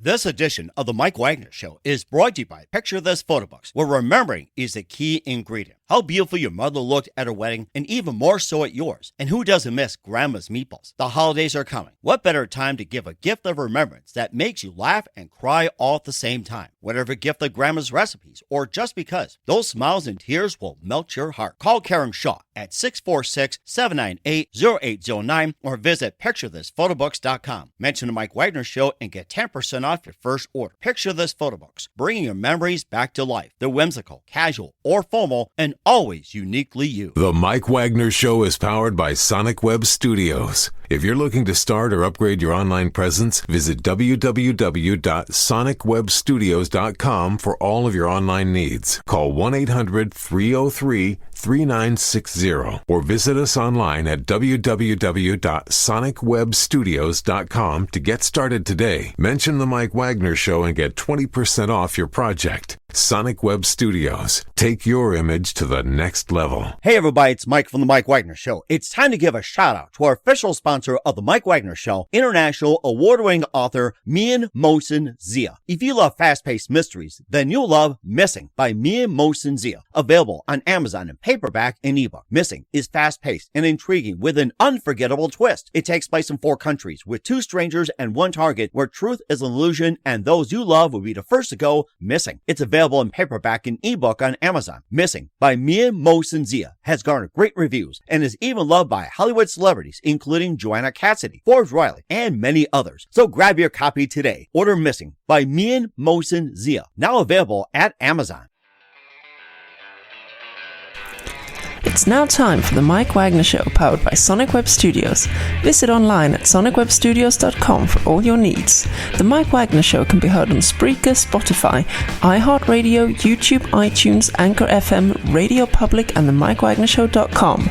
This edition of the Mike Wagner Show is brought to you by Picture This Photo Books, where remembering is the key ingredient. How beautiful your mother looked at her wedding, and even more so at yours. And who doesn't miss Grandma's meatballs? The holidays are coming. What better time to give a gift of remembrance that makes you laugh and cry all at the same time? Whatever gift of Grandma's recipes, or just because, those smiles and tears will melt your heart. Call Karen Shaw at 646-798-0809 or visit picturethisphotobooks.com. Mention the Mike Wagner Show and get 10% off your first order. Picture This Photo Books, bringing your memories back to life. They're whimsical, casual, or formal, and always uniquely you. The Mike Wagner Show is powered by Sonic Web Studios. If you're looking to start or upgrade your online presence, visit www.sonicwebstudios.com for all of your online needs. Call 1-800-303-3960 or visit us online at www.sonicwebstudios.com to get started today. Mention the Mike Wagner Show and get 20% off your project. Sonic Web Studios. Take your image to the next level. Hey everybody, it's Mike from the Mike Wagner Show. It's time to give a shout out to our official sponsor of the Mike Wagner Show, international award-winning author Mian Mohsen Zia. If you love fast-paced mysteries, then you'll love Missing by Mian Mohsen Zia. Available on Amazon in paperback and ebook. Missing is fast-paced and intriguing with an unforgettable twist. It takes place in 4 countries with 2 strangers and 1 target where truth is an illusion and those you love will be the first to go missing. It's available in paperback and ebook on Amazon. Missing by Mian Mohsen Zia has garnered great reviews and is even loved by Hollywood celebrities including Joanna Cassidy, Forbes Riley, and many others. So grab your copy today. Order Missing by Mian Mohsen Zia, now available at Amazon. It's now time for the Mike Wagner Show, powered by Sonic Web Studios. Visit online at sonicwebstudios.com for all your needs. The Mike Wagner Show can be heard on Spreaker, Spotify, iHeartradio, YouTube, iTunes, Anchor FM, Radio Public, and the mikewagnershow.com.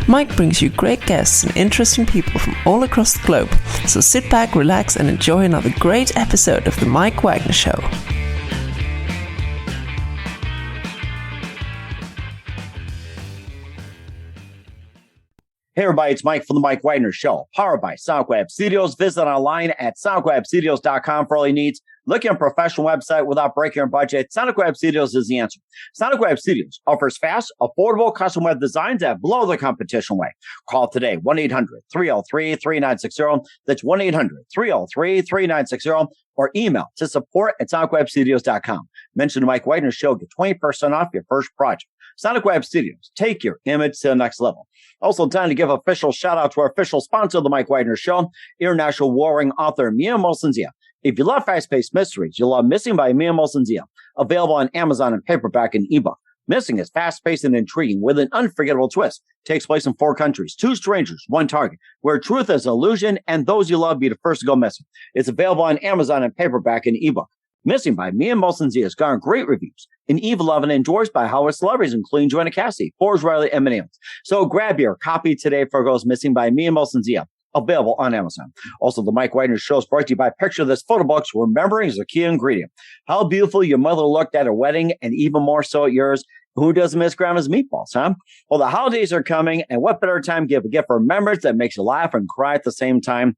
Mike brings you great guests and interesting people from all across the globe. So sit back, relax, and enjoy another great episode of the Mike Wagner Show. Hey everybody, it's Mike from the Mike Wagner Show, powered by Sonic Web Studios. Visit online at sonicwebstudios.com for all your needs. Looking at a professional website without breaking your budget, Sonic Web Studios is the answer. Sonic Web Studios offers fast, affordable custom web designs that blow the competition away. Call today, 1-800-303-3960. That's 1-800-303-3960. Or email to support@sonicwebstudios.com. Mention the Mike Wagner Show, get 20% off your first project. Sonic Web Studios, take your image to the next level. Also, time to give official shout out to our official sponsor of the Mike Wagner Show, international warring author Mian Mohsen Zia. If you love fast-paced mysteries, you'll love Missing by Mian Mohsen Zia, available on Amazon in paperback and ebook. Missing is fast-paced and intriguing with an unforgettable twist. Takes place in 4 countries, 2 strangers, 1 target, where truth is an illusion and those you love be the first to go missing. It's available on Amazon in paperback and ebook. Missing by Mian Mohsen Zia has garnered great reviews and even loved and endorsed by Hollywood celebrities, including Joanna Cassidy, Forbes Riley, and many others. So grab your copy today for Goes Missing by Mian Mohsen Zia, available on Amazon. Also, the Mike Wagner Show is brought to you by Picture This Photo Books, where remembering is a key ingredient. How beautiful your mother looked at her wedding, and even more so at yours. Who doesn't miss Grandma's meatballs, huh? Well, the holidays are coming, and what better time to give a gift for remembrance that makes you laugh and cry at the same time?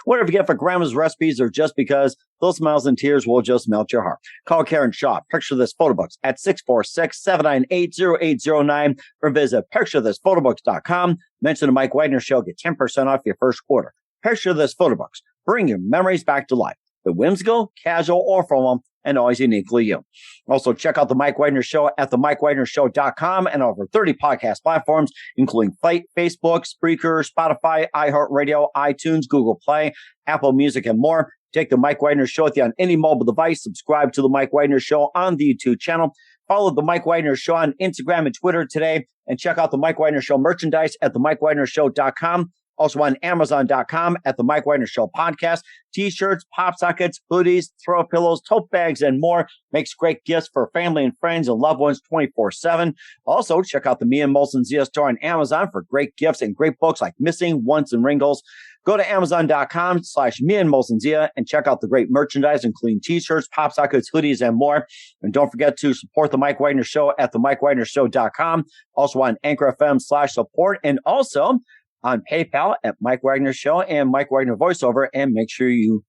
Whatever you get for Grandma's recipes or just because, those smiles and tears will just melt your heart. Call Karen Shaw, Picture This Photo Books at 646-798-0809 or visit picturethisphotobooks.com. Mention the Mike Wagner Show, get 10% off your first order. Picture This Photo Books, bring your memories back to life. The whimsical, casual, or formal, and always uniquely you. Also, check out the Mike Wagner Show at themikewagnershow.com and over 30 podcast platforms, including Facebook, Spreaker, Spotify, iHeartradio, iTunes, Google Play, Apple Music, and more. Take the Mike Wagner Show with you on any mobile device. Subscribe to the Mike Wagner Show on the YouTube channel. Follow the Mike Wagner Show on Instagram and Twitter today. And check out the Mike Wagner Show merchandise at themikewagnershow.com. Also on Amazon.com at the Mike Wagner Show podcast. T-shirts, pop sockets, hoodies, throw pillows, tote bags, and more. Makes great gifts for family and friends and loved ones 24/7. Also, check out the Mian Mohsen Zia store on Amazon for great gifts and great books like Missing, Once, and Wrinkles. Go to Amazon.com/Mian Mohsen Zia and check out the great merchandise, including T-shirts, pop sockets, hoodies, and more. And don't forget to support the Mike Wagner Show at themikewagnershow.com. Also on Anchor FM /support. And also, on PayPal at Mike Wagner Show and Mike Wagner Voiceover, and make sure you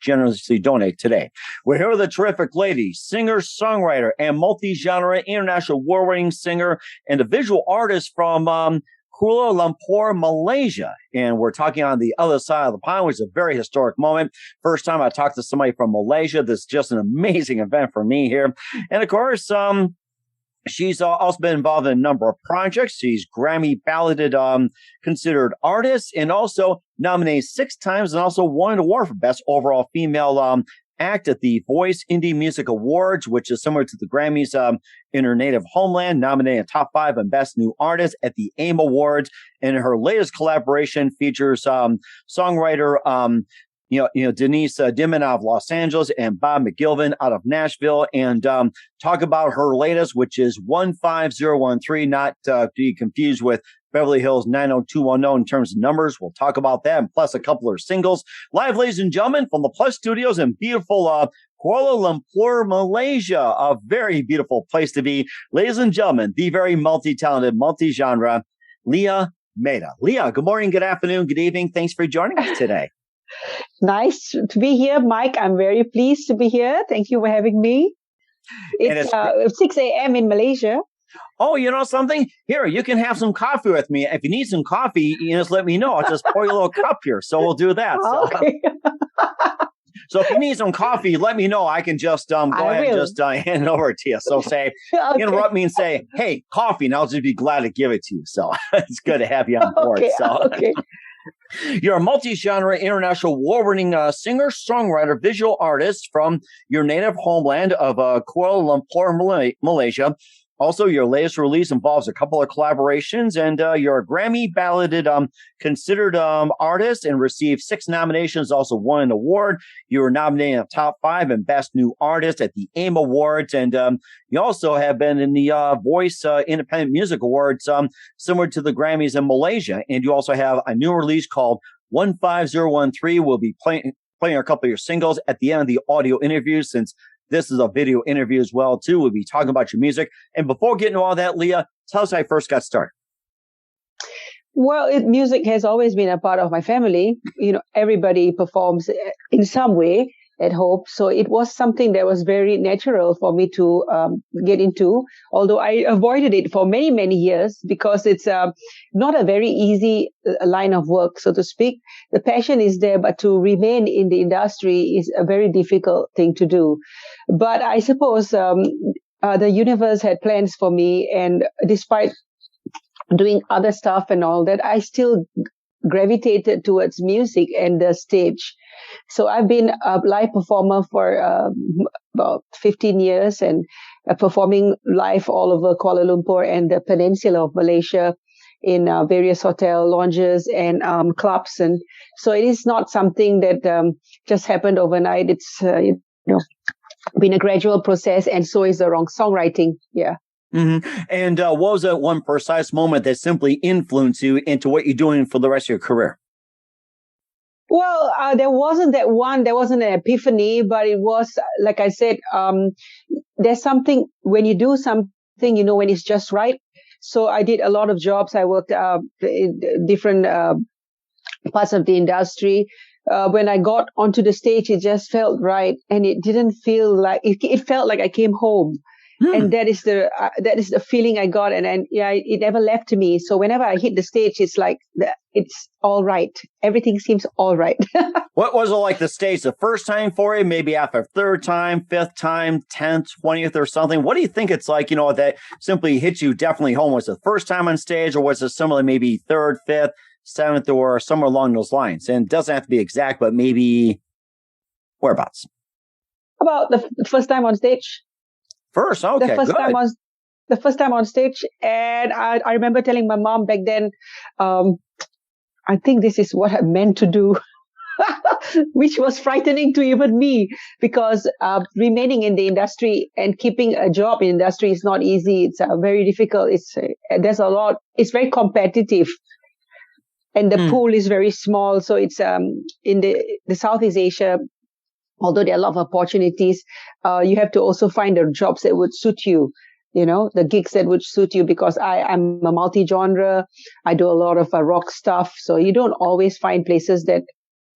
generously donate today. We're here with a terrific lady, singer, songwriter, and multi-genre international award-winning singer and a visual artist from Kuala Lumpur, Malaysia. And we're talking on the other side of the pond, which is a very historic moment. First time I talked to somebody from Malaysia. This is just an amazing event for me here. And of course, she's also been involved in a number of projects. She's Grammy balloted, considered artist, and also nominated 6 times and also won an award for Best Overall Female Act at the Voice Indie Music Awards, which is similar to the Grammys in her native homeland, nominated top 5 and Best New Artist at the AIM Awards. And her latest collaboration features songwriter Denise Dimon out of Los Angeles and Bob McGilvin out of Nashville, and talk about her latest, which is 15013, not to be confused with Beverly Hills 90210 in terms of numbers. We'll talk about that, and plus a couple of singles. Live, ladies and gentlemen, from the Plus Studios in beautiful Kuala Lumpur, Malaysia, a very beautiful place to be. Ladies and gentlemen, the very multi-talented, multi-genre, Lyia Meta. Lyia, good morning, good afternoon, good evening. Thanks for joining us today. Nice to be here, Mike. I'm very pleased to be here. Thank you for having me. It's 6 a.m. in Malaysia. Oh, you know something? Here, you can have some coffee with me. If you need some coffee, you just let me know. I'll just pour you a little cup here. So we'll do that. Okay. So if you need some coffee, let me know. I can just go ahead and just hand it over to you. So say, interrupt me and say, hey, coffee, and I'll just be glad to give it to you. So it's good to have you on board. Okay. You're a multi-genre international award-winning singer, songwriter, visual artist from your native homeland of Kuala Lumpur, Malaysia. Also, your latest release involves a couple of collaborations, and you're a Grammy balloted considered artist and received 6 nominations, also won an award. You were nominated in top 5 and Best New Artist at the AIM Awards, and you also have been in the Voice Independent Music Awards, similar to the Grammys in Malaysia. And you also have a new release called 15013. We'll be playing a couple of your singles at the end of the audio interview, since this is a video interview as well, too. We'll be talking about your music. And before getting to all that, Lyia, tell us how you first got started. Well, music has always been a part of my family. Everybody performs in some way at home. So it was something that was very natural for me to get into, although I avoided it for many, many years because it's not a very easy line of work, so to speak. The passion is there, but to remain in the industry is a very difficult thing to do. But I suppose the universe had plans for me, and despite doing other stuff and all that, I still gravitated towards music and the stage. So I've been a live performer for about 15 years and performing live all over Kuala Lumpur and the peninsula of Malaysia in various hotel lounges and clubs. And so it is not something that just happened overnight. It's been a gradual process, and so is the wrong songwriting. Yeah. Mm-hmm. And what was that one precise moment that simply influenced you into what you're doing for the rest of your career? Well, there wasn't that one. There wasn't an epiphany, but it was, like I said, there's something when you do something, when it's just right. So I did a lot of jobs. I worked in different parts of the industry. When I got onto the stage, it just felt right, and it didn't feel like it felt like I came home. And that is the feeling I got, and it never left me. So whenever I hit the stage, it's like it's all right. Everything seems all right. What was it like the stage the first time for you? Maybe after 3rd time, 5th time, 10th, 20th, or something. What do you think it's like? That simply hits you definitely home. Was it the first time on stage, or was it similar, maybe 3rd, 5th, 7th, or somewhere along those lines? And it doesn't have to be exact, but maybe whereabouts? About the first time on stage. First, okay, the first time on stage, and I remember telling my mom back then, I think this is what I'm meant to do, which was frightening to even me, because remaining in the industry and keeping a job in industry is not easy. It's very difficult. There's a lot. It's very competitive, and the pool is very small. So it's in the Southeast Asia. Although there are a lot of opportunities, you have to also find the jobs that would suit you. the gigs that would suit you, because I'm a multi-genre. I do a lot of rock stuff. So you don't always find places that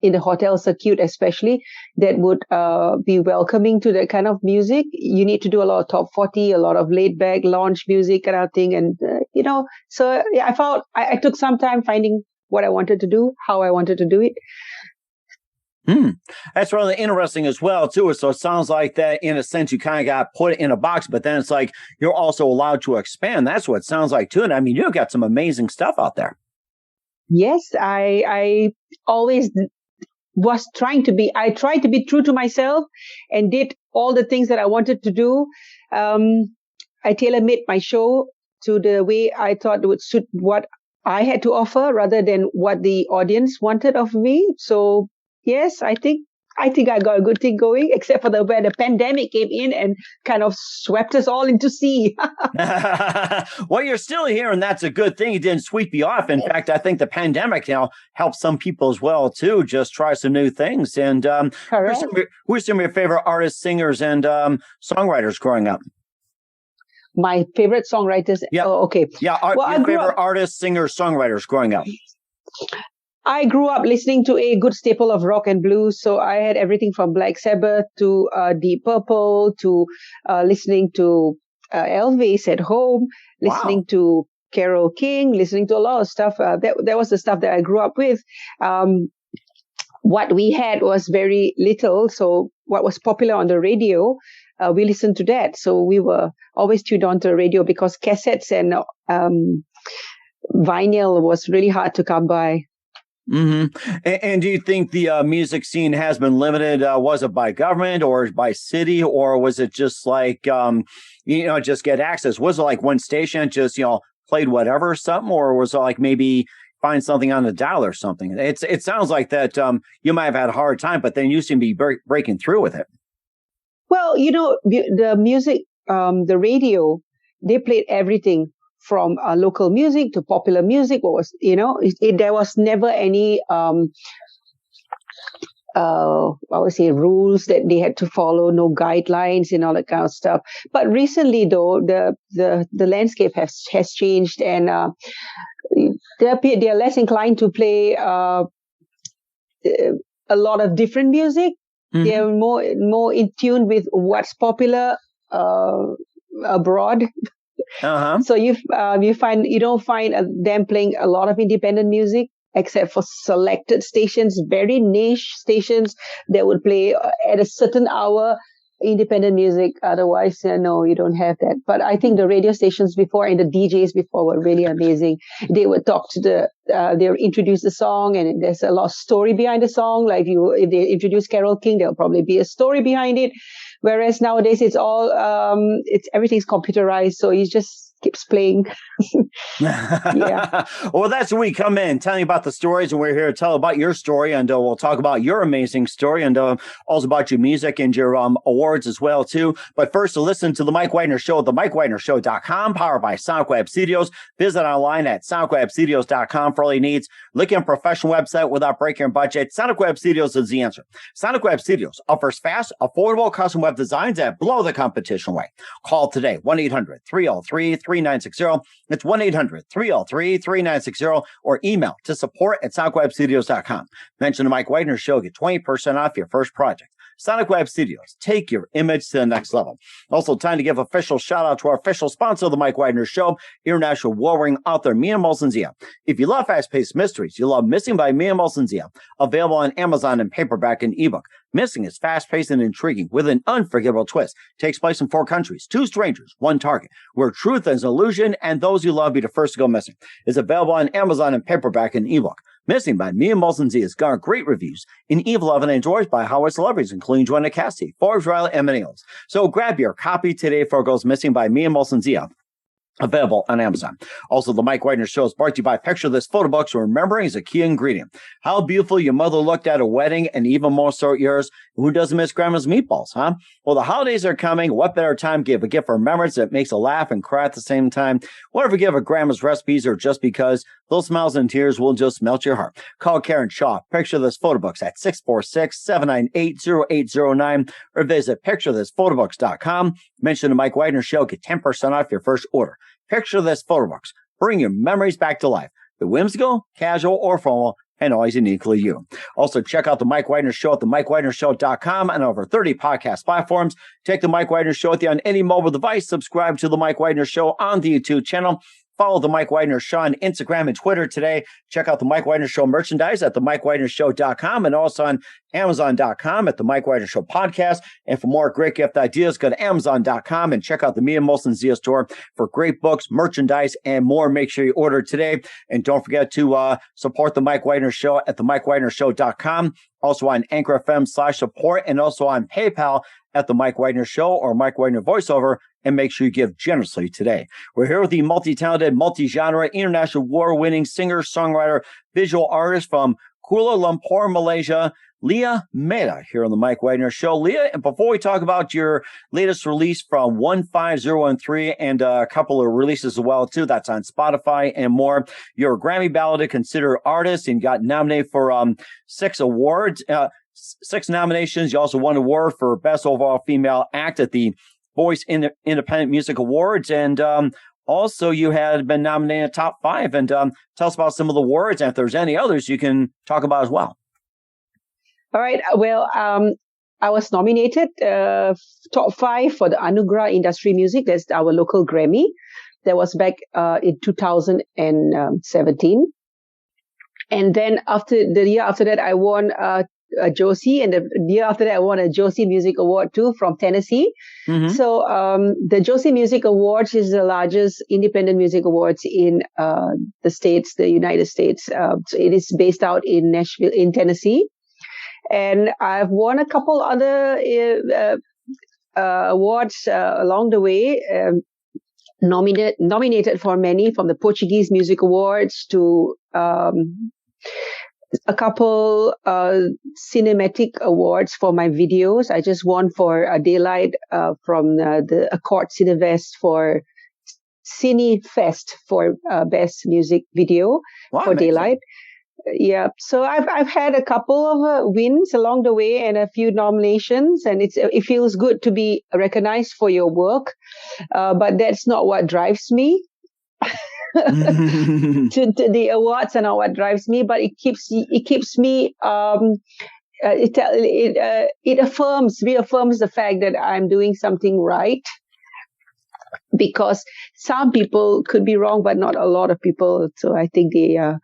in the hotel circuit, especially, that would be welcoming to that kind of music. You need to do a lot of top 40, a lot of laid back lounge music kind of thing. And, so yeah, I took some time finding what I wanted to do, how I wanted to do it. That's really interesting as well, too. So it sounds like that, in a sense, you kind of got put in a box, but then it's like you're also allowed to expand. That's what it sounds like, too. And I mean, you've got some amazing stuff out there. Yes, I always I tried to be true to myself and did all the things that I wanted to do. I tailor-made my show to the way I thought it would suit what I had to offer rather than what the audience wanted of me. So yes, I think I got a good thing going, except for when the pandemic came in and kind of swept us all into sea. Well, you're still here, and that's a good thing. It didn't sweep you off. In fact, I think the pandemic helped some people as well, too, just try some new things. And who's some of your favorite artists, singers, and songwriters growing up? My favorite songwriters? Yeah. Oh, okay. Yeah, your favorite artists, singers, songwriters growing up? I grew up listening to a good staple of rock and blues. So I had everything from Black Sabbath to Deep Purple to listening to Elvis at home, listening to Carole King, listening to a lot of stuff. That was the stuff that I grew up with. What we had was very little. So what was popular on the radio, we listened to that. So we were always tuned on to the radio because cassettes and vinyl was really hard to come by. Mm-hmm. And do you think the music scene has been limited? Was it by government or by city, or was it just like, just get access? Was it like one station just, played whatever or something, or was it like maybe find something on the dial or something? It sounds like that you might have had a hard time, but then you seem to be breaking through with it. Well, the music, the radio, they played everything from local music to popular music. There was never any, I would say, rules that they had to follow, no guidelines and all that kind of stuff. But recently, though, the landscape has changed, and they're less inclined to play a lot of different music. Mm-hmm. They're more in tune with what's popular abroad. Uh-huh. So you don't find them playing a lot of independent music, except for selected stations, very niche stations that would play at a certain hour independent music. Otherwise, no, you don't have that. But I think the radio stations before and the DJs before were really amazing. They would talk to they would introduce the song, and there's a lot of story behind the song. Like if they introduce Carole King, there'll probably be a story behind it. Whereas nowadays it's all, everything's computerized. So he just keeps playing. Yeah. Well, that's where we come in, telling you about the stories, and we're here to tell about your story, and we'll talk about your amazing story, and also about your music and your awards as well, too. But first, to listen to The Mike Wagner Show, themikewagnershow.com, powered by SonicWeb Studios. Visit online at sonicwebstudios.com for all your needs. Look at a professional website without breaking your budget. SonicWeb Studios is the answer. SonicWeb Studios offers fast, affordable custom web designs that blow the competition away. Call today, 1-800-303-3960. It's 1-800-303-3960, or email to support@sonicwebstudios.com. Mention the Mike Wagner Show, get 20% off your first project. Sonic Web Studios, take your image to the next level. Also, time to give official shout out to our official sponsor of the Mike Wagner Show, international warring author Mia Molson-Zia. If you love fast-paced mysteries, you love Missing by Mia Molson-Zia, available on Amazon in paperback and ebook. Missing is fast-paced and intriguing with an unforgettable twist. Takes place in 4 countries, 2 strangers, 1 target, where truth is an illusion and those you love be the first to go missing. Is available on Amazon in paperback and ebook. Missing by Mia Molson-Zia has garnered great reviews and even loved and enjoyed by Hollywood celebrities, including Joanna Cassidy, Forbes, Riley, and many others. So grab your copy today for Goes Missing by Mia Molson-Zia. Available on Amazon. Also, the Mike Wagner Show is brought to you by Picture This Photo Book, so remembering is a key ingredient. How beautiful your mother looked at a wedding, and even more so at yours. Who doesn't miss Grandma's meatballs, huh? Well, the holidays are coming. What better time to give a gift for remembrance that makes a laugh and cry at the same time? Whatever give a Grandma's recipes or just because those smiles and tears will just melt your heart. Call Karen Shaw, Picture This Photo Books at 646-798-0809 or visit picturethisphotoBooks.com. Mention the Mike Wagner Show. Get 10% off your first order. Picture This Photo Books. Bring your memories back to life. The whimsical, casual, or formal, and always uniquely you. Also, check out the Mike Wagner Show at themikewagnershow.com and over 30 podcast platforms. Take the Mike Wagner Show with you on any mobile device. Subscribe to the Mike Wagner Show on the YouTube channel. Follow the Mike Wagner Show on Instagram and Twitter today. Check out the Mike Wagner Show merchandise at themikewagnershow.com and also on Amazon.com at the Mike Wagner Show podcast. And for more great gift ideas, go to Amazon.com and check out the Mia Molson Zia store for great books, merchandise, and more. Make sure you order today. And don't forget to support the Mike Wagner Show at themikewagnershow.com. Also on anchorfm/support and also on PayPal at the Mike Wagner Show or Mike Wagner Voiceover. And make sure you give generously today. We're here with the multi-talented, multi-genre, international award-winning singer, songwriter, visual artist from Kuala Lumpur, Malaysia, Lyia Meta, here on the Mike Wagner Show. Lyia, and before we talk about your latest release from 15013 and a couple of releases as well, too, that's on Spotify and more, you're a Grammy balloted considered artist and got nominated for 6 awards, 6 nominations. You also won an award for Best Overall Female Act at the Voice Independent Music Awards, and also you had been nominated top 5. And tell us about some of the awards, and if there's any others you can talk about as well. All right. Well, I was nominated top 5 for the Anugerah Industry Music. That's our local Grammy. That was back in 2017. And then the year after that, I won a Josie, and the year after that, I won a Josie Music Award too from Tennessee. Mm-hmm. So the Josie Music Awards is the largest independent music awards in the States, the United States. So it is based out in Nashville, in Tennessee. And I've won a couple other awards along the way. Nominated for many, from the Portuguese Music Awards to a couple cinematic awards for my videos. I just won for a Daylight from the Accord Cinevest for CineFest for best music video for Daylight. Yeah, so I've had a couple of wins along the way and a few nominations, and it feels good to be recognized for your work, but that's not what drives me. to the awards are not what drives me, but it keeps me. It reaffirms the fact that I'm doing something right. Because some people could be wrong, but not a lot of people. So I think if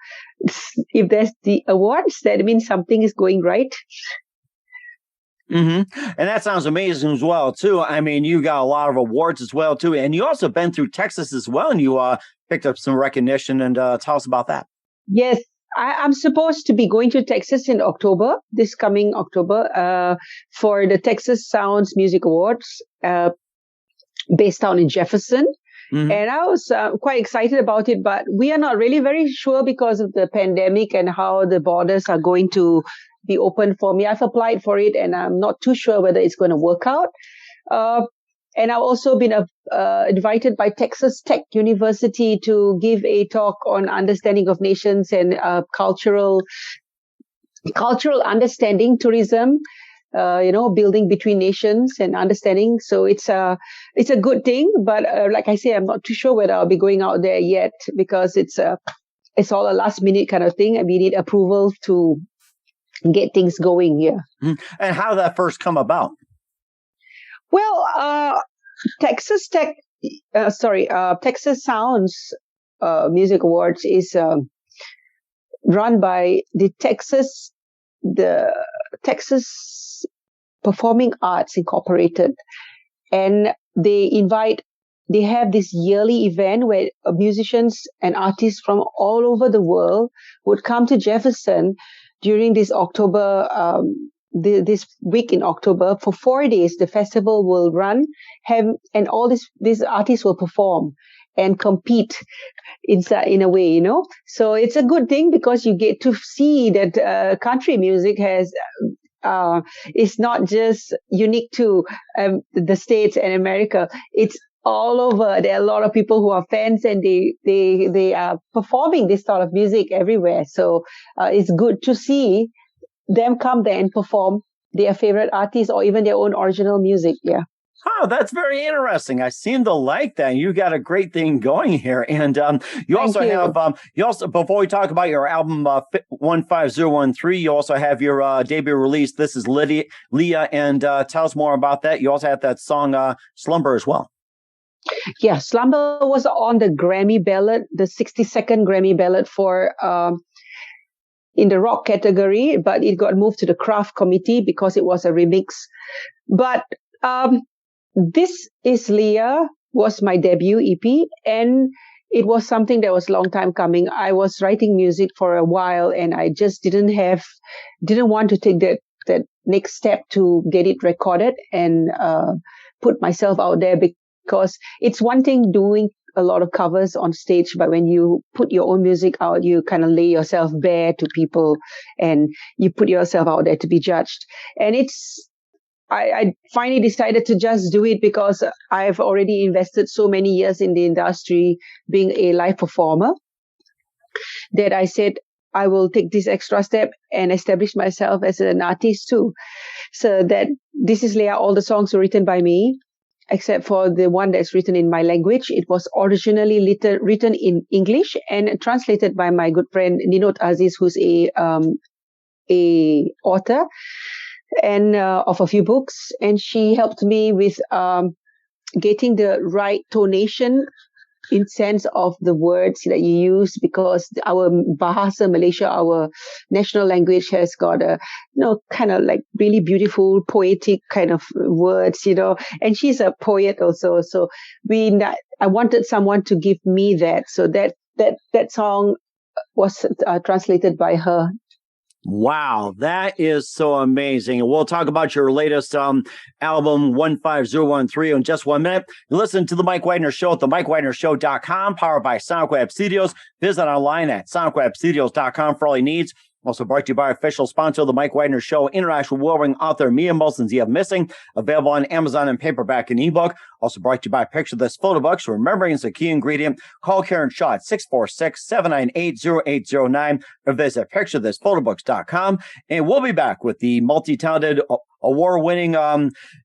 there's the awards, that means something is going right. Mm-hmm. And that sounds amazing as well, too. I mean, you got a lot of awards as well, too. And you also been through Texas as well, and you picked up some recognition. And tell us about that. Yes. I'm supposed to be going to Texas in October, this coming October, for the Texas Sounds Music Awards. Based out in Jefferson. Mm-hmm. And I was quite excited about it, but we are not really very sure because of the pandemic and how the borders are going to be open for me. I've applied for it and I'm not too sure whether it's going to work out. And I've also been invited by Texas Tech University to give a talk on understanding of nations and cultural understanding, tourism. Building between nations and understanding. So it's a good thing, but like I say, I'm not too sure whether I'll be going out there yet because it's all a last minute kind of thing, and we need approval to get things going here. Mm-hmm. And how did that first come about? Well, Texas Sounds Music Awards is run by the Texas Performing Arts Incorporated, and they have this yearly event where musicians and artists from all over the world would come to Jefferson during this October, this week in October. For 4 days, the festival will run, and all these artists will perform and compete in a way, So it's a good thing because you get to see that country music has is not just unique to the States and America. It's all over. There are a lot of people who are fans, and they are performing this sort of music everywhere. So it's good to see them come there and perform their favorite artists or even their own original music. Yeah. Oh, that's very interesting. I seem to like that. You got a great thing going here. And you also have, before we talk about your album 15013, you also have your debut release. This is Lyia, and tell us more about that. You also have that song Slumber as well. Yeah, Slumber was on the Grammy ballot, the 62nd Grammy ballot for in the rock category, but it got moved to the craft committee because it was a remix. But This is Lyia was my debut EP, and it was something that was a long time coming. I was writing music for a while, and I just didn't want to take that next step to get it recorded and put myself out there, because it's one thing doing a lot of covers on stage, but when you put your own music out, you kind of lay yourself bare to people and you put yourself out there to be judged. And I finally decided to just do it because I've already invested so many years in the industry being a live performer that I said I will take this extra step and establish myself as an artist too. So that This is Lyia, all the songs were written by me, except for the one that's written in my language. It was originally written in English and translated by my good friend Ninot Aziz, who's a author and of a few books, and she helped me with getting the right tonation in sense of the words that you use, because our Bahasa Malaysia, our national language, has got a kind of like really beautiful poetic kind of words, and she's a poet also, so I wanted someone to give me that, so that song was translated by her. Wow, that is so amazing. And we'll talk about your latest album, 15013, in just 1 minute. You listen to The Mike Wagner Show at themikewagnershow.com, powered by Sonic Web Studios. Visit online at sonicwebstudios.com for all your needs. Also brought to you by official sponsor of The Mike Wagner Show, international award-winning author Mia Molson's The Missing, available on Amazon in paperback and ebook. Also brought to you by Picture This Photo Books. Remembering is a key ingredient. Call Karen Shaw at 646-798-0809 or visit picturethisphotobooks.com. And we'll be back with the multi-talented, award-winning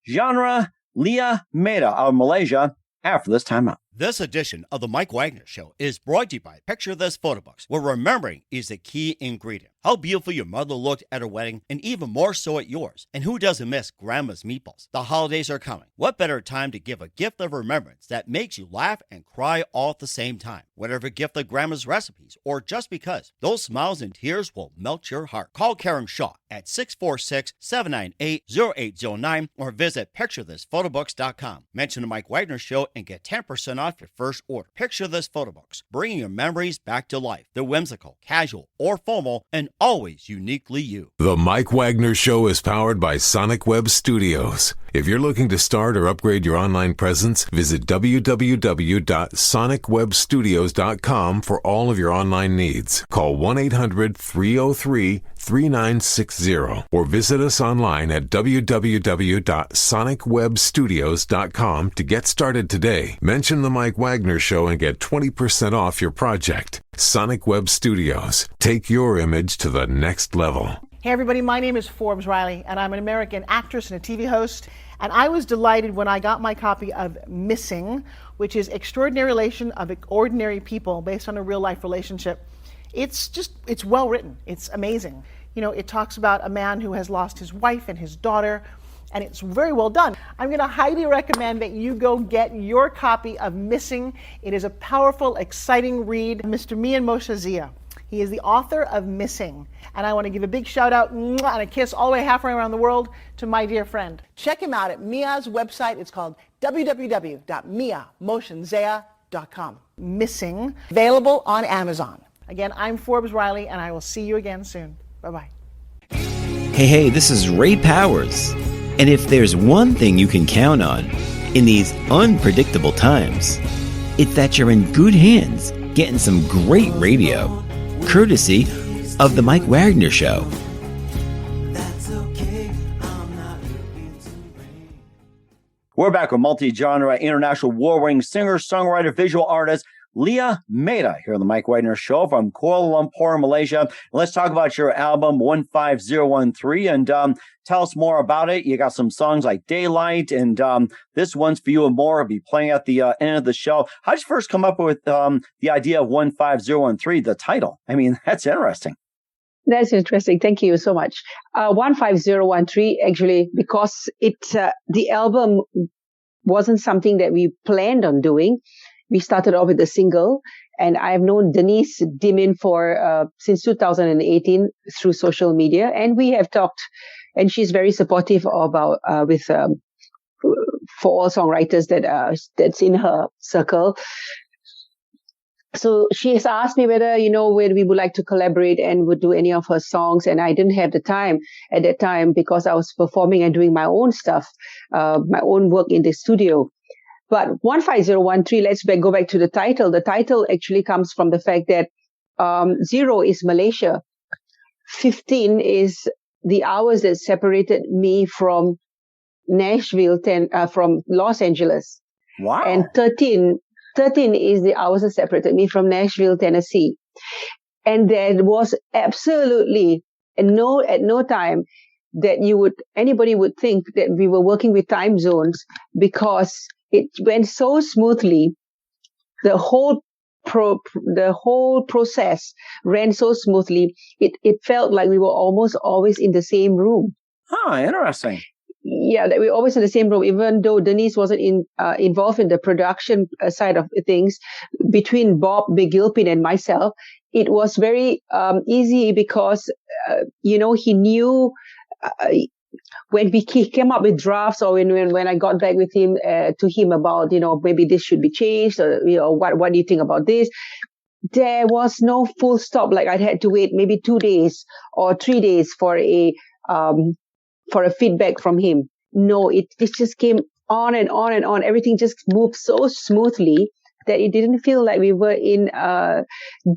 genre Lyia Meta out of Malaysia after this time out. This edition of The Mike Wagner Show is brought to you by Picture This Photo Books, where remembering is the key ingredient. How beautiful your mother looked at her wedding, and even more so at yours. And who doesn't miss Grandma's meatballs? The holidays are coming. What better time to give a gift of remembrance that makes you laugh and cry all at the same time? Whatever gift of Grandma's recipes, or just because, those smiles and tears will melt your heart. Call Karen Shaw at 646-798-0809 or visit picturethisphotobooks.com. Mention The Mike Wagner Show and get 10% off your first order. Picture This Photo Books, bringing your memories back to life. They're whimsical, casual, or formal, and always uniquely you. The Mike Wagner Show is powered by Sonic Web Studios. If you're looking to start or upgrade your online presence, visit www.sonicwebstudios.com for all of your online needs. Call 1-800-303-3960 or visit us online at www.sonicwebstudios.com to get started today. Mention The Mike Wagner Show and get 20% off your project. Sonic Web Studios. Take your image to the next level. Hey everybody, my name is Forbes Riley, and I'm an American actress and a TV host. And I was delighted when I got my copy of Missing, which is Extraordinary Relation of Ordinary People based on a real life relationship. It's well written. It's amazing. It talks about a man who has lost his wife and his daughter, and it's very well done. I'm going to highly recommend that you go get your copy of Missing. It is a powerful, exciting read. Mr. Mian Moshe Zia. He is the author of Missing. And I want to give a big shout out and a kiss all the way halfway around the world to my dear friend. Check him out at Mia's website. It's called www.miamotionzea.com. Missing, available on Amazon. Again, I'm Forbes Riley, and I will see you again soon. Bye-bye. Hey, this is Ray Powers. And if there's one thing you can count on in these unpredictable times, it's that you're in good hands getting some great radio, courtesy of The Mike Wagner Show. We're back with multi-genre, international war-winning singer, songwriter, visual artist, Lyia Meta, here on the Mike Wagner Show from Kuala Lumpur, Malaysia. Let's talk about your album, 15013, and tell us more about it. You got some songs like Daylight, and this one's for you and more. I'll be playing at the end of the show. How did you first come up with the idea of 15013, the title? I mean, that's interesting. That's interesting. Thank you so much. 15013, actually, because the album wasn't something that we planned on doing. We started off with a single, and I've known Denise Dimin since 2018 through social media, and we have talked, and she's very supportive about for all songwriters that's in her circle. So she has asked me whether we would like to collaborate and would do any of her songs, and I didn't have the time at that time because I was performing and doing my own stuff, my own work in the studio. But 15013, let's go back to the title. The title actually comes from the fact that 0 is Malaysia, 15 is the hours that separated me from Nashville, from Los Angeles. Wow. And 13 is the hours that separated me from Nashville, Tennessee. And there was absolutely at no time that anybody would think that we were working with time zones, because it went so smoothly. The whole process ran so smoothly. It felt like we were almost always in the same room. Oh, interesting. Yeah, that we were always in the same room, even though Denise wasn't involved in the production side of things. Between Bob McGilpin and myself, it was very easy because he knew. When he came up with drafts, or when I got back with him to him about maybe this should be changed, or what do you think about this, there was no full stop. Like I'd had to wait maybe 2 days or 3 days for a feedback from him. No, it just came on and on and on. Everything just moved so smoothly that it didn't feel like we were in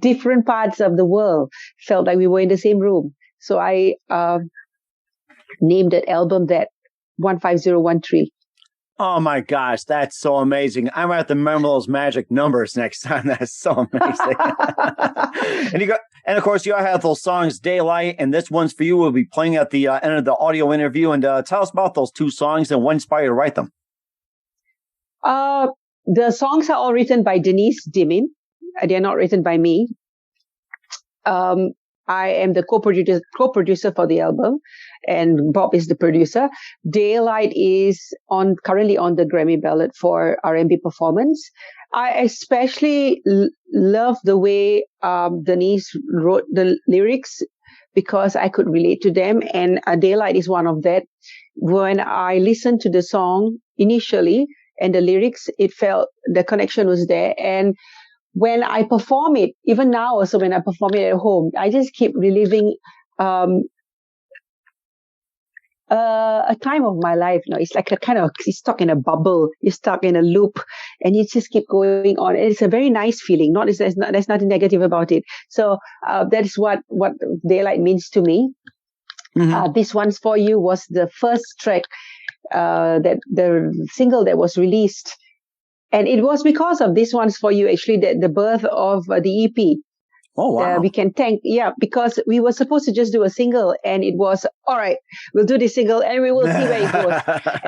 different parts of the world. Felt like we were in the same room. So I named that album that 15013. Oh my gosh, that's so amazing. I'm going to have to remember those magic numbers next time. That's so amazing. And of course, you have those songs, Daylight, and this one's for you. We'll be playing at the end of the audio interview. And tell us about those two songs and what inspired you to write them. The songs are all written by Denise Dimin. They're not written by me. I am the co-producer for the album, and Bob is the producer. Daylight is currently on the Grammy ballot for R&B performance. I especially love the way Denise wrote the lyrics, because I could relate to them, and Daylight is one of that. When I listened to the song initially and the lyrics, it felt the connection was there. And when I perform it, even now also when I perform it at home, I just keep reliving a time of my life. It's like you're stuck in a bubble, you're stuck in a loop, and you just keep going on. It's a very nice feeling. There's nothing negative about it. So that is what Daylight means to me. Mm-hmm. This One's For You was the first track, that the single that was released. And it was because of This One's For You, actually, the birth of the EP. Oh, wow. We can thank, because we were supposed to just do a single, and it was, all right, we'll do this single and we will see where it goes.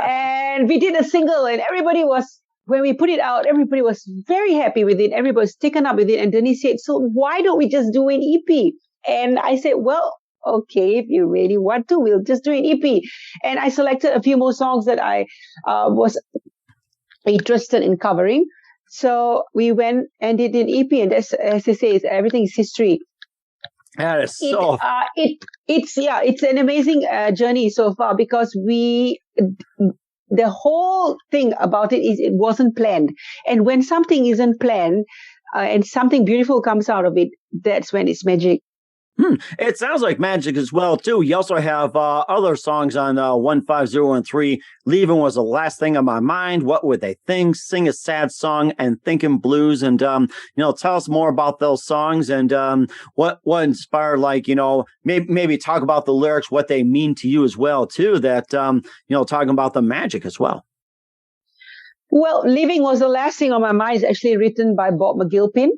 And we did a single, and when we put it out, everybody was very happy with it. Everybody was taken up with it. And Denise said, so why don't we just do an EP? And I said, well, okay, if you really want to, we'll just do an EP. And I selected a few more songs that I was interested in covering. So we went and did an EP, and that's, as I say, everything is history. That is so. It's an amazing journey so far, because the whole thing about it is it wasn't planned. And when something isn't planned and something beautiful comes out of it, that's when it's magic. It sounds like magic as well, too. You also have other songs on 15013. Leaving Was the Last Thing on My Mind. What Would They Think? Sing a Sad Song, and Thinking Blues. And, tell us more about those songs and what inspired, maybe talk about the lyrics, what they mean to you as well, too. That, talking about the magic as well. Well, Living was the last thing on my mind. It's actually written by Bob McGilpin.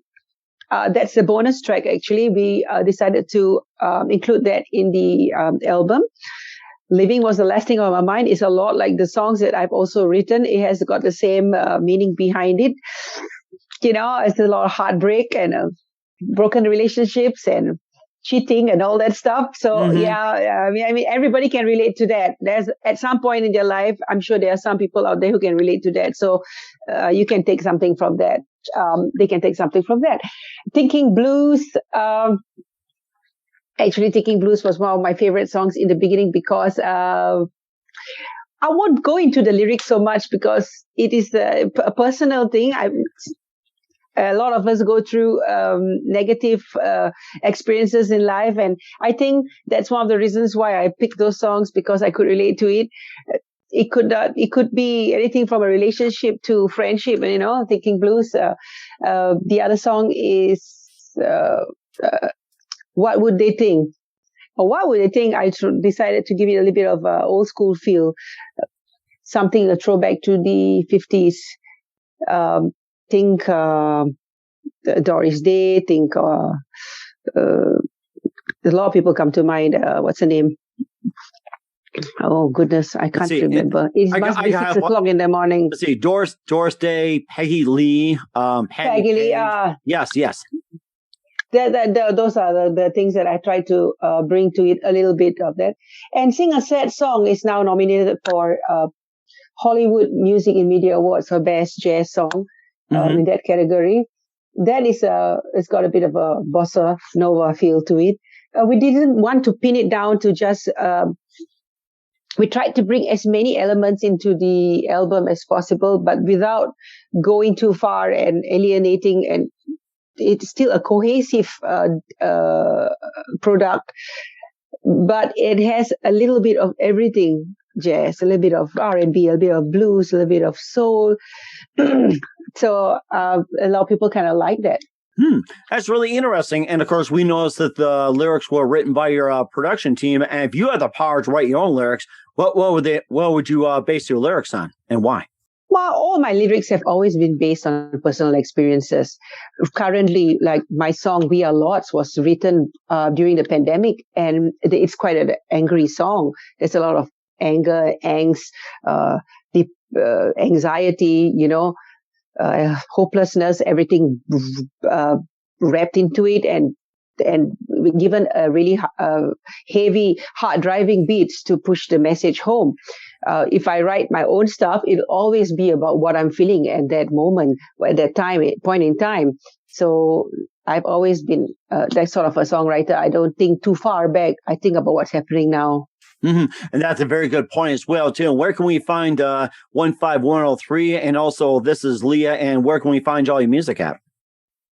That's the bonus track, actually. We decided to include that in the album. Living was the last thing on my mind. It's a lot like the songs that I've also written. It has got the same meaning behind it. It's a lot of heartbreak and broken relationships and cheating and all that stuff. So I mean, everybody can relate to that. There's at some point in their life, I'm sure there are some people out there who can relate to that. So you can take something from that. They can take something from that. Thinking Blues. Actually, Thinking Blues was one of my favorite songs in the beginning because I won't go into the lyrics so much because it is a personal thing. A lot of us go through negative experiences in life, and I think that's one of the reasons why I picked those songs, because I could relate to it. It could be anything from a relationship to friendship. Thinking Blues. The other song is What Would They Think? Or What Would They Think? I decided to give it a little bit of old school feel, something a throwback to the 50s. Think Doris Day. Think a lot of people come to mind. What's her name? Oh goodness, I can't remember. It must be 6 o'clock in the morning. Let's see, Doris Day, Peggy Lee, Peggy Lee. Yes. Those are the things that I try to bring to it, a little bit of that. And Sing a Sad Song is now nominated for Hollywood Music and Media Awards for Best Jazz Song. In that category. That is it's got a bit of a bossa nova feel to it. We didn't want to pin it down to just, we tried to bring as many elements into the album as possible, but without going too far and alienating, and it's still a cohesive product, but it has a little bit of everything. Jazz, a little bit of R&B, a little bit of blues, a little bit of soul. So a lot of people kind of like that. That's really interesting. And of course, we noticed that the lyrics were written by your production team. And if you had the power to write your own lyrics, what would you base your lyrics on, and why? Well, all my lyrics have always been based on personal experiences. Currently, like my song "We Are Lots" was written during the pandemic, and it's quite an angry song. There's a lot of anger, angst, deep anxiety, hopelessness, everything wrapped into it, and given a really heavy, hard-driving beats to push the message home. If I write my own stuff, it'll always be about what I'm feeling at that moment, at that point in time. So I've always been that sort of a songwriter. I don't think too far back. I think about what's happening now. And that's a very good point as well, too. Where can we find 15103? And also, this is Lyia, and where can we find all your music at?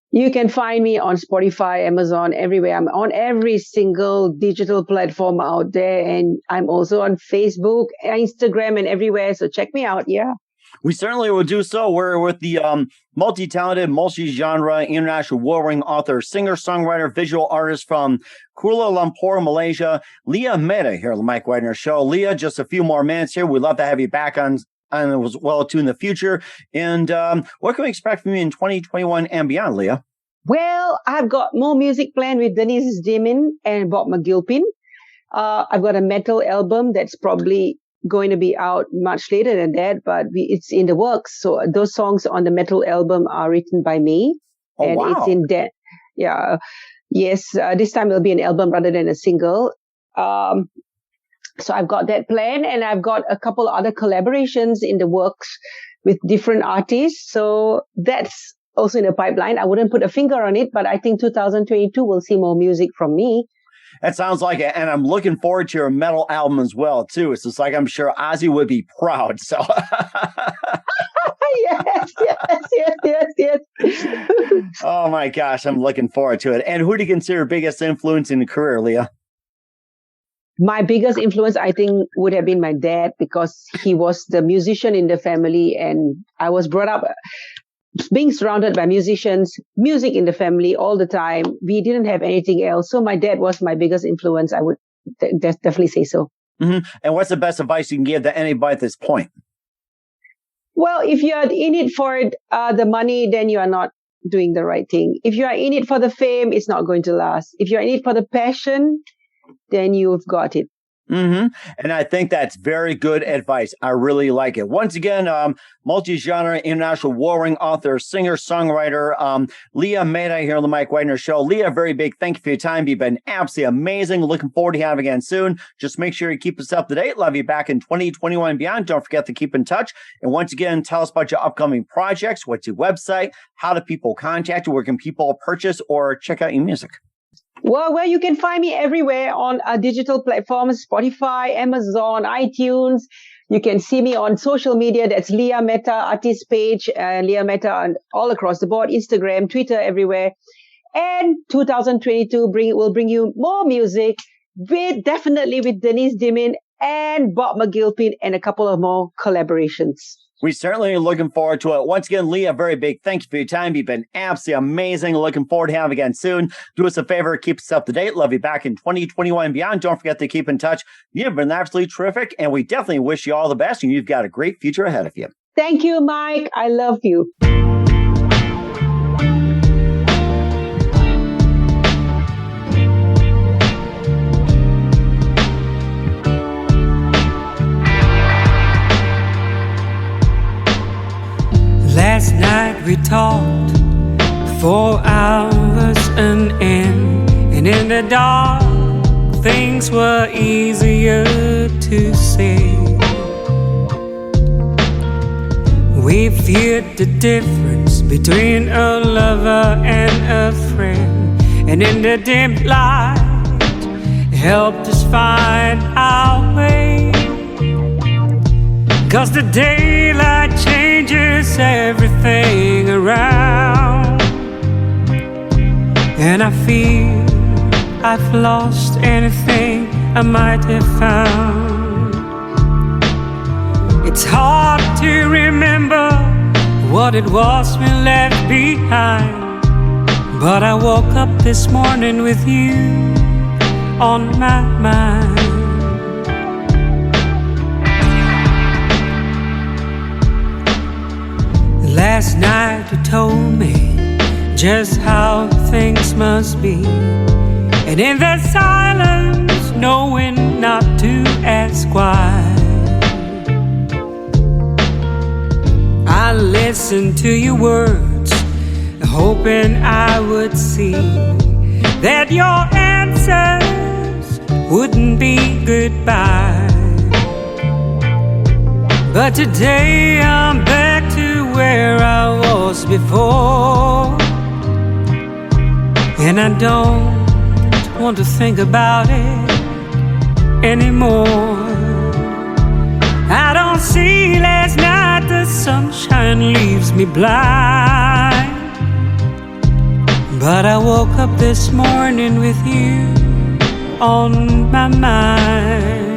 You can find me on Spotify, Amazon, everywhere. I'm on every single digital platform out there. And I'm also on Facebook, Instagram, and everywhere. So check me out. Yeah. We certainly will do so. We're with the multi-talented, multi-genre, international award-winning author, singer, songwriter, visual artist from Kuala Lumpur, Malaysia, Lyia Meta here on the Mike Wagner Show. Lyia, just a few more minutes here. We'd love to have you back on as well too in the future. And what can we expect from you in 2021 and beyond, Lyia? Well, I've got more music planned with Denise Dimin and Bob McGilpin. I've got a metal album that's probably going to be out much later than that, but it's in the works. So those songs on the metal album are written by me. Oh, and wow. It's in that. Yeah. Yes. This time it'll be an album rather than a single. So I've got that plan, and I've got a couple other collaborations in the works with different artists. So that's also in the pipeline. I wouldn't put a finger on it, but I think 2022 will see more music from me. That sounds like it. And I'm looking forward to your metal album as well, too. It's just like I'm sure Ozzy would be proud. So yes. Oh, my gosh. I'm looking forward to it. And who do you consider your biggest influence in your career, Lyia? My biggest influence, I think, would have been my dad, because he was the musician in the family. And I was brought up being surrounded by musicians, music in the family all the time. We didn't have anything else. So my dad was my biggest influence. I would definitely say so. And what's the best advice you can give to anybody at this point? Well, if you are in it for the money, then you are not doing the right thing. If you are in it for the fame, it's not going to last. If you're in it for the passion, then you've got it. Mm-hmm. And I think that's very good advice. I really like it. Once again, multi-genre, international warring author, singer, songwriter, Lyia Meta here on the Mike Wagner Show. Lyia, very big thank you for your time. You've been absolutely amazing. Looking forward to having you again soon. Just make sure you keep us up to date. Love you back in 2021 and beyond. Don't forget to keep in touch. And once again, tell us about your upcoming projects. What's your website? How do people contact you? Where can people purchase or check out your music? Well, you can find me everywhere on digital platforms, Spotify, Amazon, iTunes. You can see me on social media. That's Lyia Meta artist page, Lyia Meta, and all across the board, Instagram, Twitter, everywhere. And 2022 will bring you more music, definitely with Denise Dimin and Bob McGilpin, and a couple of more collaborations. We certainly are looking forward to it. Once again, Lyia, very big thank you for your time. You've been absolutely amazing. Looking forward to having you again soon. Do us a favor, keep us up to date. Love you back in 2021 and beyond. Don't forget to keep in touch. You've been absolutely terrific, and we definitely wish you all the best, and you've got a great future ahead of you. Thank you, Mike. I love you. Last night we talked 4 hours on end, and in the dark things were easier to say. We feared the difference between a lover and a friend, and in the dim light helped us find our way. 'Cause the daylight changes everything around, and I feel I've lost anything I might have found. It's hard to remember what it was we left behind, but I woke up this morning with you on my mind. Last night you told me just how things must be, and in the silence, knowing not to ask why, I listened to your words, hoping I would see that your answers wouldn't be goodbye. But today I'm back to where I was before, and I don't want to think about it anymore. I don't see last night, the sunshine leaves me blind, but I woke up this morning with you on my mind.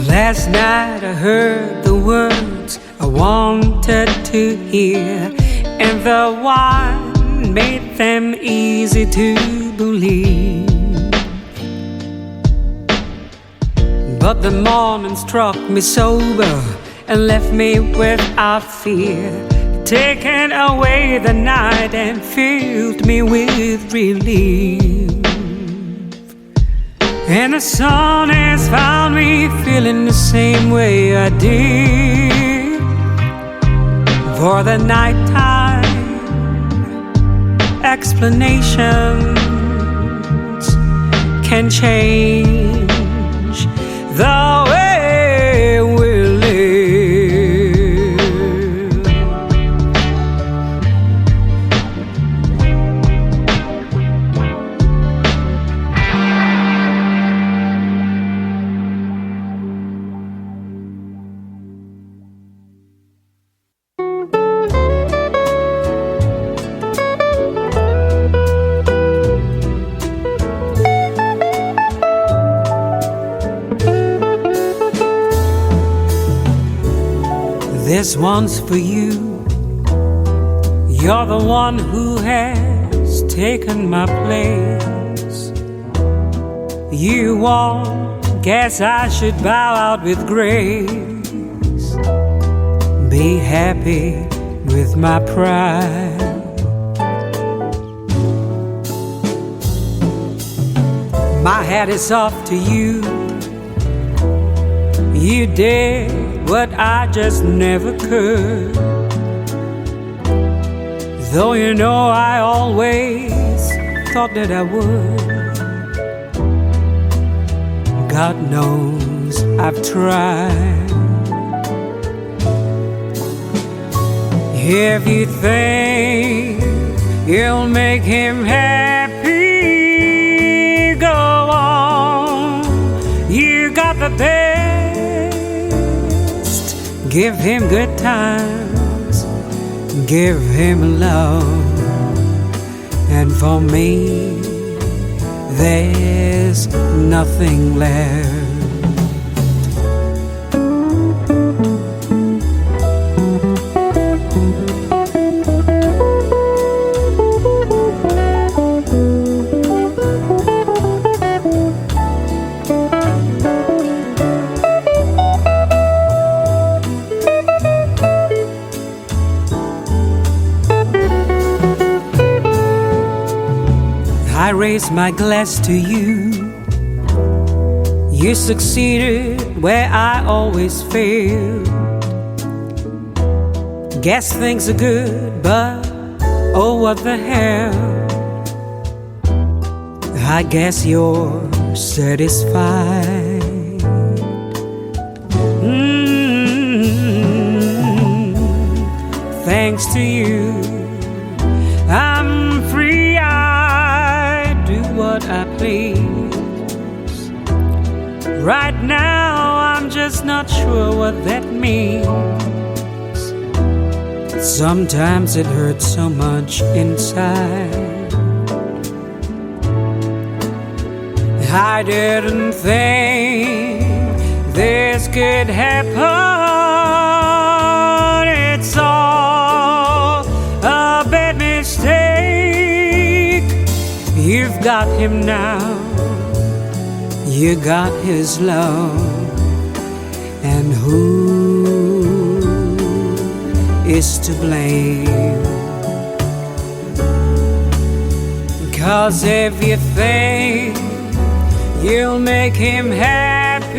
Last night I heard the words I wanted to hear, and the wine made them easy to believe. But the morning struck me sober and left me without fear, taking away the night and filled me with relief. And the sun has found me feeling the same way I did, for the nighttime explanations can change the way we live. This one's for you. You're the one who has taken my place. You won't, guess I should bow out with grace. Be happy with my pride. My hat is off to you. You did what I just never could. Though you know I always thought that I would. God knows I've tried. If you think you'll make him happy, go on. You got the best. Give him good times. Give him love. And for me, there's nothing left. I raise my glass to you. You succeeded where I always failed. Guess things are good, but oh, what the hell. I guess you're satisfied. Thanks to you, I'm free. I do what I please. Right now, I'm just not sure what that means. Sometimes it hurts so much inside. I didn't think this could happen. It's all a bad mistake. You've got him now. You got his love. And who is to blame? 'Cause if you think you'll make him happy,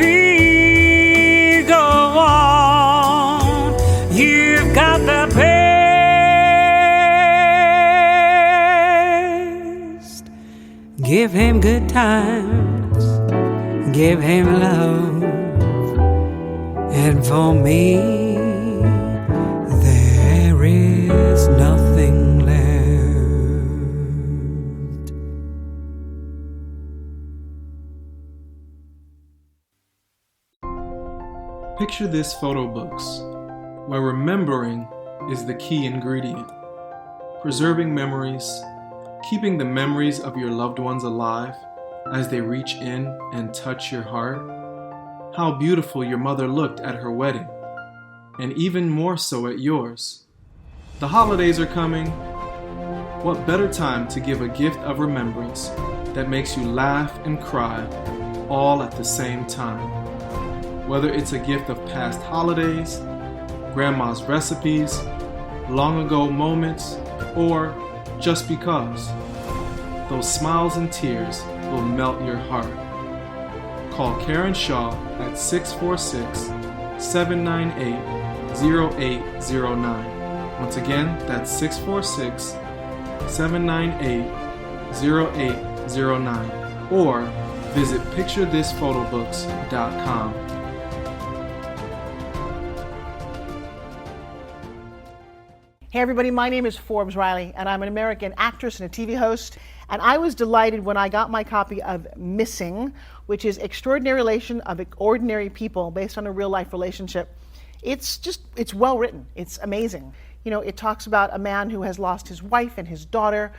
go on. You've got the best. Give him good times. Give him love. And for me, there is nothing left. Picture this photo books, where remembering is the key ingredient. Preserving memories, keeping the memories of your loved ones alive as they reach in and touch your heart. How beautiful your mother looked at her wedding, and even more so at yours. The holidays are coming. What better time to give a gift of remembrance that makes you laugh and cry all at the same time? Whether it's a gift of past holidays, grandma's recipes, long ago moments, or just because, those smiles and tears will melt your heart. Call Karen Shaw at 646-798-0809. Once again, that's 646-798-0809. Or visit picturethisphotobooks.com. Hey everybody, my name is Forbes Riley, and I'm an American actress and a TV host. And I was delighted when I got my copy of Missing, which is Extraordinary Relation of Ordinary People based on a real life relationship. It's well written. It's amazing. You know, it talks about a man who has lost his wife and his daughter,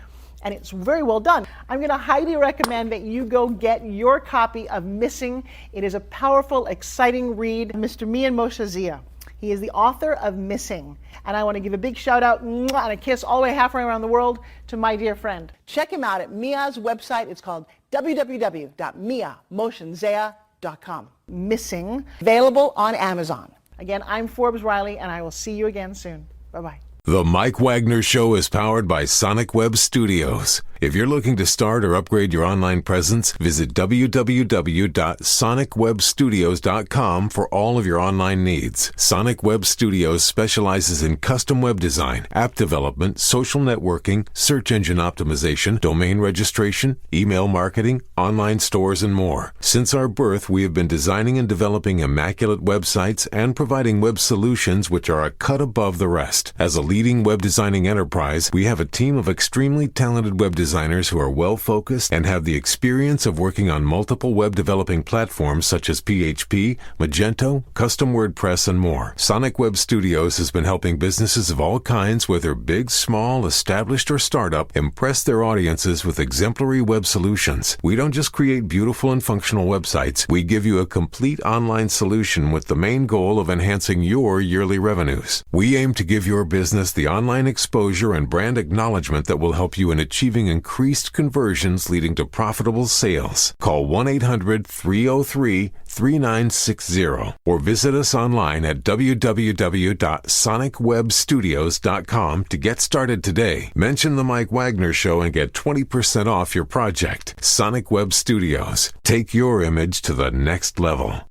and it's very well done. I'm going to highly recommend that you go get your copy of Missing. It is a powerful, exciting read. Mr. Mian Moshe Zia. He is the author of Missing. And I want to give a big shout out and a kiss all the way halfway around the world to my dear friend. Check him out at Mia's website. It's called www.miamotionzea.com. Missing, available on Amazon. Again, I'm Forbes Riley, and I will see you again soon. Bye-bye. The Mike Wagner Show is powered by Sonic Web Studios. If you're looking to start or upgrade your online presence, visit www.sonicwebstudios.com for all of your online needs. Sonic Web Studios specializes in custom web design, app development, social networking, search engine optimization, domain registration, email marketing, online stores, and more. Since our birth, we have been designing and developing immaculate websites and providing web solutions which are a cut above the rest. As a leading web designing enterprise, we have a team of extremely talented web designers who are well-focused and have the experience of working on multiple web developing platforms such as PHP, Magento, Custom WordPress, and more. Sonic Web Studios has been helping businesses of all kinds, whether big, small, established, or startup, impress their audiences with exemplary web solutions. We don't just create beautiful and functional websites. We give you a complete online solution with the main goal of enhancing your yearly revenues. We aim to give your business the online exposure and brand acknowledgement that will help you in achieving increased conversions leading to profitable sales. Call 1-800-303-3960 or visit us online at www.sonicwebstudios.com to get started today. Mention the Mike Wagner Show and get 20% off your project. Sonic Web Studios. Take your image to the next level.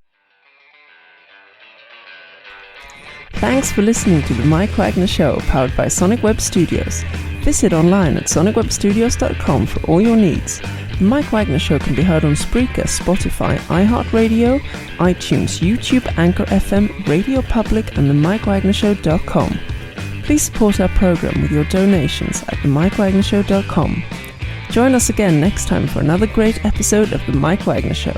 Thanks for listening to the Mike Wagner Show, powered by Sonic Web Studios. Visit online at sonicwebstudios.com for all your needs. The Mike Wagner Show can be heard on Spreaker, Spotify, iHeartradio, iTunes, YouTube, Anchor FM, Radio Public, and themikewagnershow.com. Please support our program with your donations at themikewagnershow.com. Join us again next time for another great episode of The Mike Wagner Show.